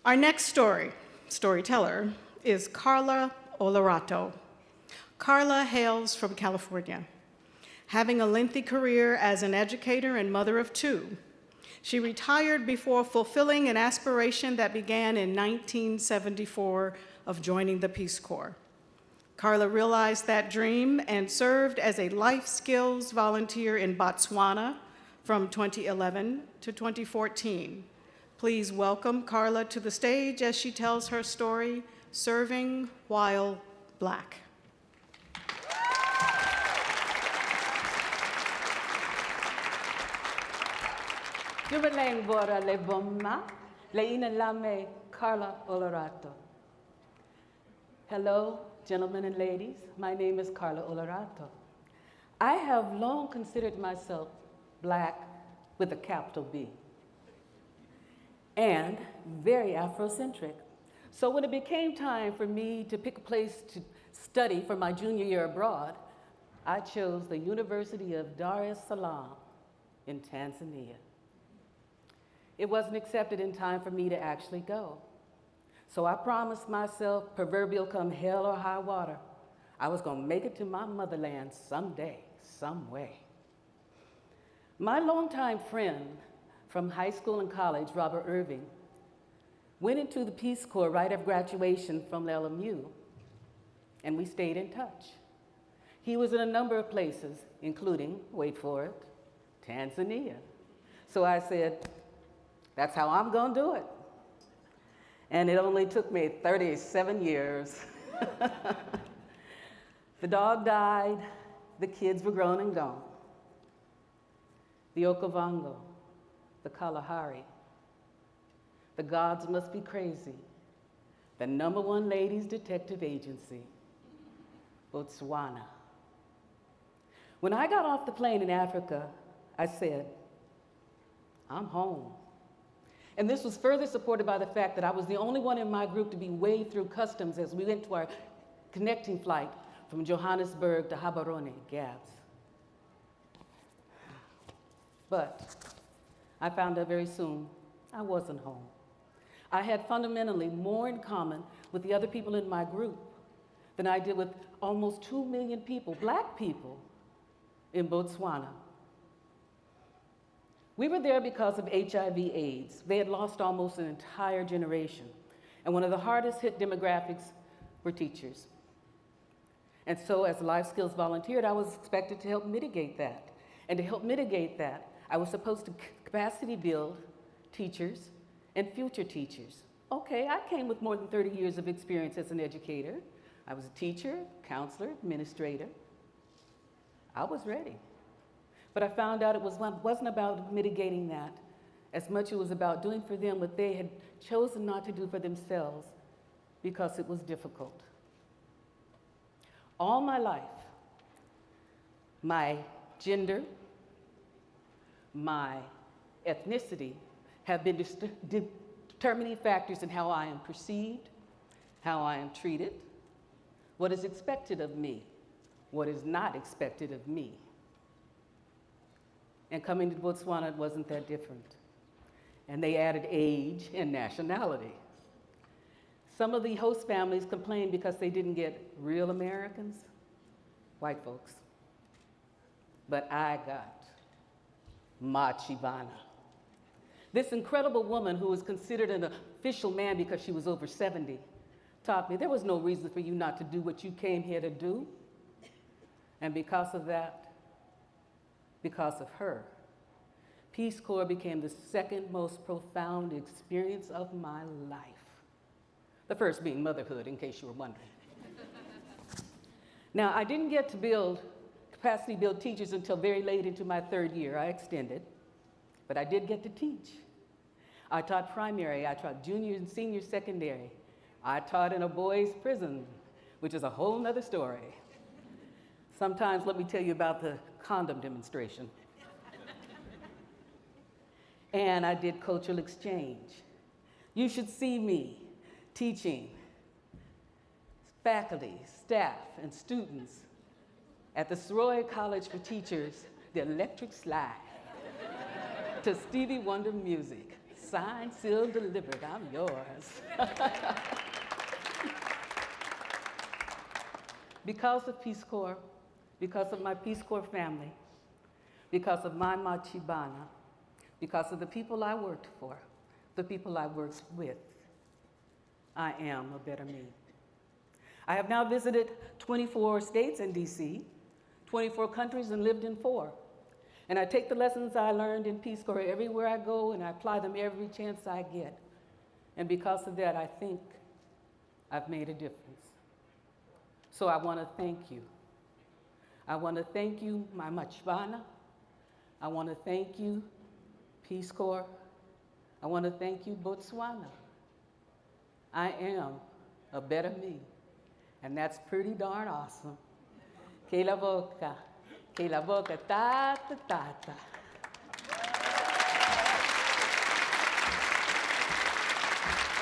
Our next storyteller, is Karla Olorato. Karla hails from California. Having a lengthy career as an educator and mother of two, she retired before fulfilling an aspiration that began in 1974 of joining the Peace Corps. Karla realized that dream and served as a life skills volunteer in Botswana from 2011 to 2014. Please welcome Karla to the stage as she tells her story, Serving While Black. Jubileng bora le bomma, le ina lame Karla Olorato. Hello, gentlemen and ladies. My name is Karla Olorato. I have long considered myself Black with a capital B and very Afrocentric. So when it became time for me to pick a place to study for my junior year abroad, I chose the University of Dar es Salaam in Tanzania. It wasn't accepted in time for me to actually go. So I promised myself, proverbial come hell or high water, I was gonna make it to my motherland someday, some way. My longtime friend from high school and college, Robert Irving, went into the Peace Corps right after graduation from LMU, and we stayed in touch. He was in a number of places, including, wait for it, Tanzania. So I said, that's how I'm gonna do it. And it only took me 37 years. The dog died, the kids were grown and gone. The Okavango, the Kalahari, the gods must be crazy, the #1 ladies detective agency, Botswana. When I got off the plane in Africa, I said, I'm home. And this was further supported by the fact that I was the only one in my group to be waved through customs as we went to our connecting flight from Johannesburg to Gaborone, Gabs. But I found out very soon I wasn't home. I had fundamentally more in common with the other people in my group than I did with almost 2 million people, Black people, in Botswana. We were there because of HIV/AIDS. They had lost almost an entire generation. And one of the hardest hit demographics were teachers. And so as a life skills volunteer, I was expected to help mitigate that. And to help mitigate that, I was supposed to capacity build teachers and future teachers. Okay, I came with more than 30 years of experience as an educator. I was a teacher, counselor, administrator. I was ready. But I found out it wasn't about mitigating that as much as it was about doing for them what they had chosen not to do for themselves because it was difficult. All my life, my gender, my ethnicity have been determining factors in how I am perceived, how I am treated, what is expected of me, what is not expected of me. And coming to Botswana, it wasn't that different. And they added age and nationality. Some of the host families complained because they didn't get real Americans, white folks. But I got Machivana. This incredible woman who was considered an official man because she was over 70 taught me there was no reason for you not to do what you came here to do. And because of that, because of her, Peace Corps became the second most profound experience of my life. The first being motherhood, in case you were wondering. Now, I didn't get to capacity build teachers until very late into my 3rd year. I extended, but I did get to teach. I taught primary, I taught junior and senior secondary. I taught in a boys' prison, which is a whole nother story. Sometimes let me tell you about the condom demonstration. And I did cultural exchange. You should see me teaching faculty, staff, and students at the Soroy College for Teachers, the electric slide to Stevie Wonder music. signed, sealed, delivered. I'm yours. Because of Peace Corps, because of my Peace Corps family, because of my Machibana, because of the people I worked for, the people I worked with, I am a better me. I have now visited 24 states in DC, 24 countries, and lived in 4. And I take the lessons I learned in Peace Corps everywhere I go, and I apply them every chance I get. And because of that, I think I've made a difference. So I want to thank you. I want to thank you, my Machibana. I want to thank you, Peace Corps. I want to thank you, Botswana. I am a better me, and that's pretty darn awesome. Que la boca, ta ta ta ta.